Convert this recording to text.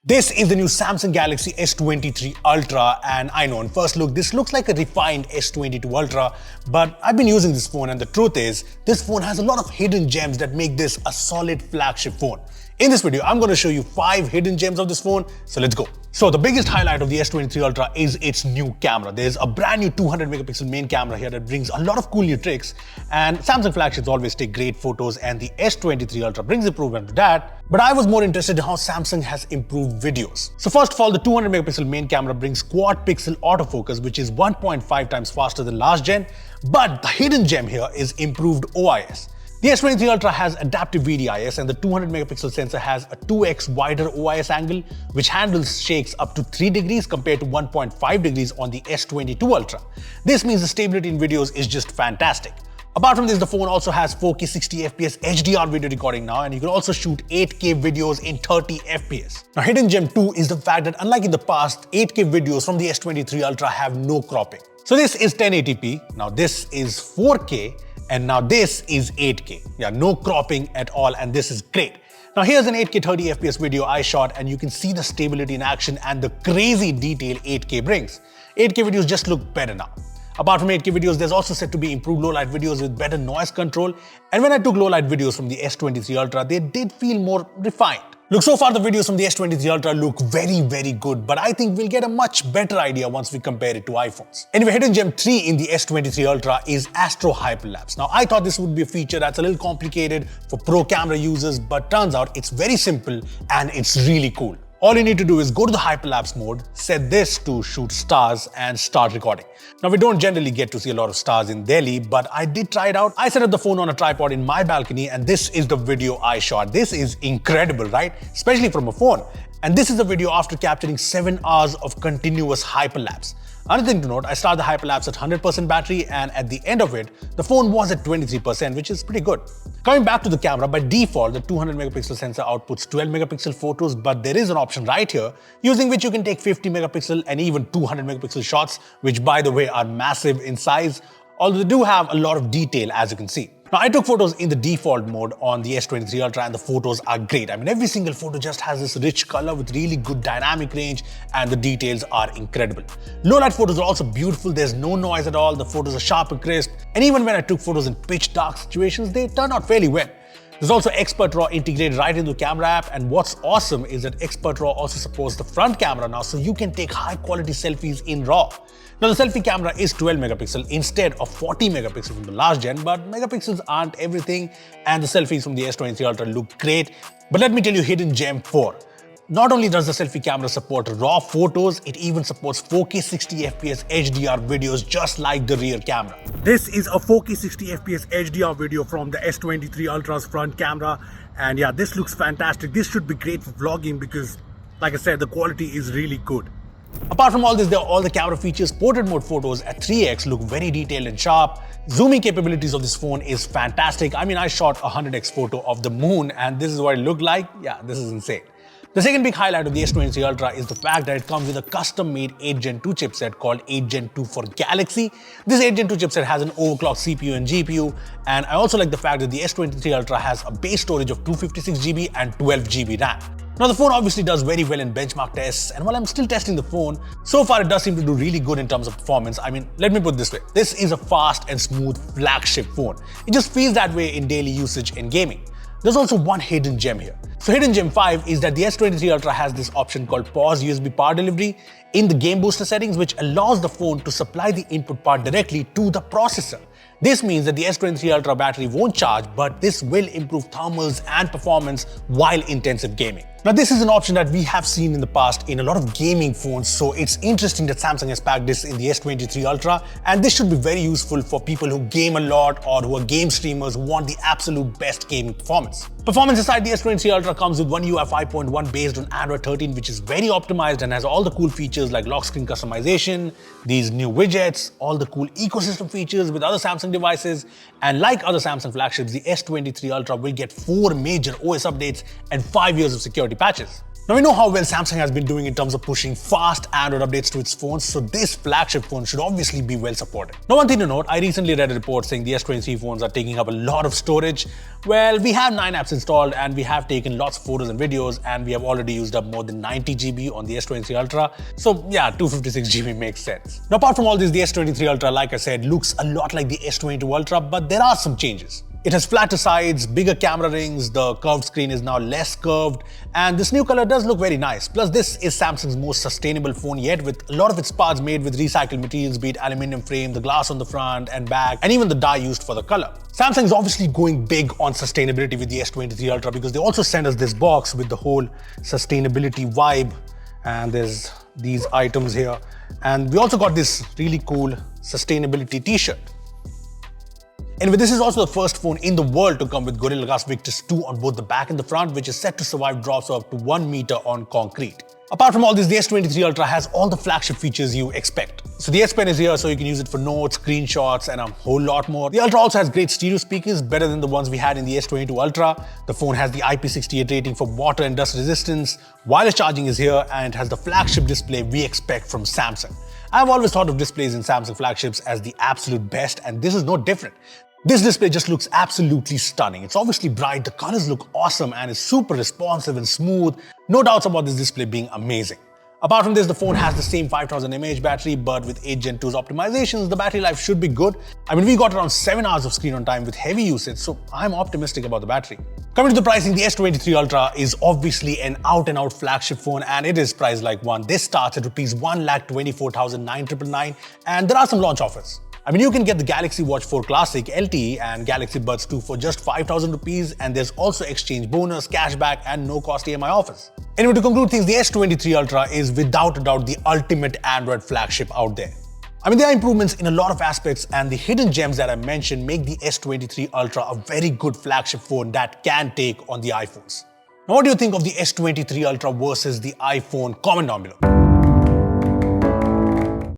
This is the new Samsung Galaxy S23 Ultra, and I know on first look this looks like a refined S22 Ultra, but I've been using this phone and the truth is this phone has a lot of hidden gems that make this a solid flagship phone. In this video, I'm going to show you 5 hidden gems of this phone, so let's go. So the biggest highlight of the S23 Ultra is its new camera. There's a brand new 200 megapixel main camera here that brings a lot of cool new tricks, and Samsung flagships always take great photos and the S23 Ultra brings improvement to that. But I was more interested in how Samsung has improved videos. So first of all, the 200 megapixel main camera brings quad pixel autofocus, which is 1.5 times faster than last gen, but the hidden gem here is improved OIS. The S23 Ultra has adaptive VDIS and the 200 megapixel sensor has a 2x wider OIS angle which handles shakes up to 3 degrees compared to 1.5 degrees on the S22 Ultra. This means the stability in videos is just fantastic. Apart from this, the phone also has 4K 60fps HDR video recording now, and you can also shoot 8K videos in 30 fps. Now, hidden gem 2 is the fact that unlike in the past, 8K videos from the S23 Ultra have no cropping. So this is 1080p, now this is 4K, and now this is 8K. Yeah, no cropping at all, and this is great. Now here's an 8K 30 FPS video I shot, and you can see the stability in action and the crazy detail 8K brings. 8K videos just look better now. Apart from 8K videos, there's also said to be improved low-light videos with better noise control. And when I took low-light videos from the S23 Ultra, they did feel more refined. Look, so far the videos from the S23 Ultra look very good, but I think we'll get a much better idea once we compare it to iPhones. Anyway, hidden gem 3 in the S23 Ultra is Astro Hyperlapse. Now, I thought this would be a feature that's a little complicated for pro camera users, but turns out it's very simple and it's really cool. All you need to do is go to the hyperlapse mode, set this to shoot stars and start recording. Now we don't generally get to see a lot of stars in Delhi, but I did try it out. I set up the phone on a tripod in my balcony and this is the video I shot. This is incredible, right? Especially from a phone. And this is the video after capturing 7 hours of continuous hyperlapse. Another thing to note, I started the hyperlapse at 100% battery and at the end of it, the phone was at 23%, which is pretty good. Coming back to the camera, by default, the 200 megapixel sensor outputs 12 megapixel photos, but there is an option right here using which you can take 50 megapixel and even 200 megapixel shots, which by the way are massive in size, although they do have a lot of detail as you can see. Now, I took photos in the default mode on the S23 Ultra and the photos are great. I mean, every single photo just has this rich color with really good dynamic range and the details are incredible. Low light photos are also beautiful. There's no noise at all. The photos are sharp and crisp. And even when I took photos in pitch dark situations, they turned out fairly well. There's also Expert RAW integrated right into the camera app, and what's awesome is that Expert RAW also supports the front camera now, so you can take high quality selfies in RAW. Now the selfie camera is 12 megapixel instead of 40 megapixel from the last gen, but megapixels aren't everything and the selfies from the S23 Ultra look great. But let me tell you hidden gem 4. Not only does the selfie camera support RAW photos, it even supports 4K 60fps HDR videos just like the rear camera. This is a 4K 60fps HDR video from the S23 Ultra's front camera, and yeah, this looks fantastic. This should be great for vlogging because, like I said, the quality is really good. Apart from all this, there are all the camera features. Portrait mode photos at 3x look very detailed and sharp. Zooming capabilities of this phone is fantastic. I mean, I shot a 100x photo of the moon and this is what it looked like. Yeah, this is insane. The second big highlight of the S23 Ultra is the fact that it comes with a custom-made 8 Gen 2 chipset called 8 Gen 2 for Galaxy. This 8 Gen 2 chipset has an overclocked CPU and GPU, and I also like the fact that the S23 Ultra has a base storage of 256GB and 12GB RAM. Now the phone obviously does very well in benchmark tests, and while I'm still testing the phone, so far it does seem to do really good in terms of performance. I mean, let me put it this way, this is a fast and smooth flagship phone. It just feels that way in daily usage and gaming. There's also one hidden gem here. So hidden gem 5 is that the S23 Ultra has this option called pause USB power delivery in the game booster settings, which allows the phone to supply the input power directly to the processor. This means that the S23 Ultra battery won't charge, but this will improve thermals and performance while intensive gaming. Now this is an option that we have seen in the past in a lot of gaming phones, so it's interesting that Samsung has packed this in the S23 Ultra, and this should be very useful for people who game a lot or who are game streamers who want the absolute best gaming performance. Performance aside, the S23 Ultra comes with OneUI 5.1 based on Android 13, which is very optimized and has all the cool features like lock screen customization, these new widgets, all the cool ecosystem features with other Samsung devices, and like other Samsung flagships, the S23 Ultra will get 4 major OS updates and 5 years of security patches. Now we know how well Samsung has been doing in terms of pushing fast Android updates to its phones, so this flagship phone should obviously be well supported. Now one thing to note, I recently read a report saying the S23 phones are taking up a lot of storage. Well, we have 9 apps installed and we have taken lots of photos and videos, and we have already used up more than 90 GB on the S23 Ultra. So yeah, 256 GB makes sense. Now apart from all this, the S23 Ultra, like I said, looks a lot like the S22 Ultra, but there are some changes. It has flatter sides, bigger camera rings, the curved screen is now less curved, and this new color does look very nice. Plus, this is Samsung's most sustainable phone yet, with a lot of its parts made with recycled materials, be it aluminum frame, the glass on the front and back, and even the dye used for the color. Samsung is obviously going big on sustainability with the S23 Ultra because they also sent us this box with the whole sustainability vibe, and there's these items here. And we also got this really cool sustainability t-shirt. Anyway, this is also the first phone in the world to come with Gorilla Glass Victus 2 on both the back and the front, which is set to survive drops of up to 1 meter on concrete. Apart from all this, the S23 Ultra has all the flagship features you expect. So the S Pen is here, so you can use it for notes, screenshots, and a whole lot more. The Ultra also has great stereo speakers, better than the ones we had in the S22 Ultra. The phone has the IP68 rating for water and dust resistance. Wireless charging is here, and it has the flagship display we expect from Samsung. I've always thought of displays in Samsung flagships as the absolute best, and this is no different. This display just looks absolutely stunning. It's obviously bright, the colors look awesome, and is super responsive and smooth. No doubts about this display being amazing. Apart from this, the phone has the same 5000 mAh battery, but with 8 Gen 2's optimizations, the battery life should be good. I mean, we got around 7 hours of screen on time with heavy usage, so I'm optimistic about the battery. Coming to the pricing, the S23 Ultra is obviously an out-and-out flagship phone, and it is priced like one. This starts at Rs 1,24,999, and there are some launch offers. I mean, you can get the Galaxy Watch 4 Classic LTE and Galaxy Buds 2 for just 5,000 rupees, and there's also exchange bonus, cashback, and no-cost EMI offers. Anyway, to conclude things, the S23 Ultra is without a doubt the ultimate Android flagship out there. I mean, there are improvements in a lot of aspects, and the hidden gems that I mentioned make the S23 Ultra a very good flagship phone that can take on the iPhones. Now, what do you think of the S23 Ultra versus the iPhone? Comment down below.